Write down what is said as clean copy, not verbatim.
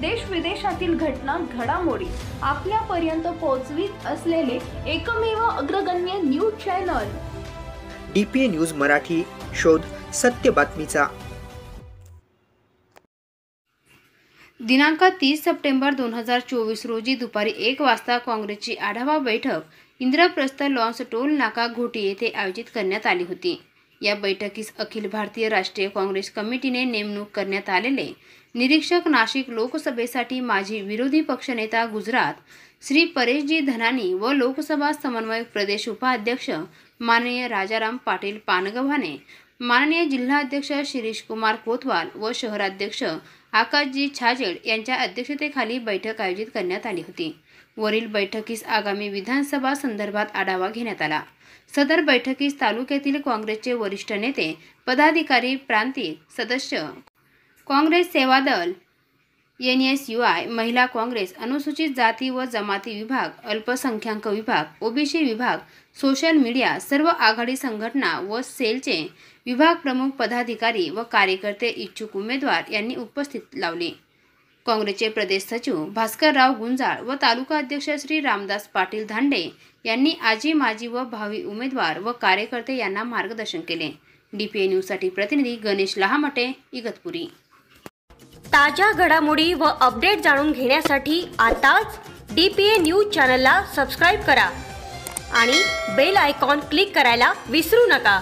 देश विदेशातील घटना घडामोडी आपल्यापर्यंत पोहोचवित असलेले एकमेव अग्रगण्य news channel DPA news Marathi. शोध सत्य बातमीचा. दिनांक 30 सप्टेंबर 2024 रोजी दुपारी 1 वाजता काँग्रेसची आढावा बैठक इंद्रप्रस्थ लॉन्स टोल नाका घोटी येथे आयोजित करण्यात आली होती. या बैठकीस अखिल भारतीय राष्ट्रीय काँग्रेस कमिटीने नेमणूक करण्यात आलेले निरीक्षक नाशिक लोकसभेसाठी माजी विरोधी पक्षनेता गुजरात श्री परेशजी धनानी व लोकसभा समन्वयक प्रदेश उपाध्यक्ष माननीय राजाराम पाटील पानगव्हाणे, माननीय जिल्हाध्यक्ष शिरीष कुमार कोतवाल व शहराध्यक्ष आकाशजी छाजेड यांच्या अध्यक्षतेखाली बैठक आयोजित करण्यात आली होती. वरील बैठकीस आगामी विधानसभा संदर्भात आढावा घेण्यात आला. सदर बैठकीस तालुक्यातील काँग्रेसचे वरिष्ठ नेते, पदाधिकारी, प्रांतिक सदस्य, काँग्रेस सेवा दल, NSUI, महिला काँग्रेस, अनुसूचित जाती व जमाती विभाग, अल्पसंख्याक विभाग, OBC विभाग, सोशल मीडिया, सर्व आघाडी संघटना व सेलचे विभाग प्रमुख, पदाधिकारी व कार्यकर्ते, इच्छुक उमेदवार यांनी उपस्थित लावले. काँग्रेसचे प्रदेश सचिव भास्करराव गुंजाळ व तालुका अध्यक्ष श्री रामदास पाटील धांडे यांनी आजी, माजी व भावी उमेदवार व कार्यकर्ते यांना मार्गदर्शन केले. DPA न्यूजसाठी प्रतिनिधी गणेश लहामटे, इगतपुरी. ताज्या घडामोडी व अपडेट जाणून घेण्यासाठी आताच DPA न्यूज चॅनलला सबस्क्राईब करा आणि बेल आयकॉन क्लिक करायला विसरू नका.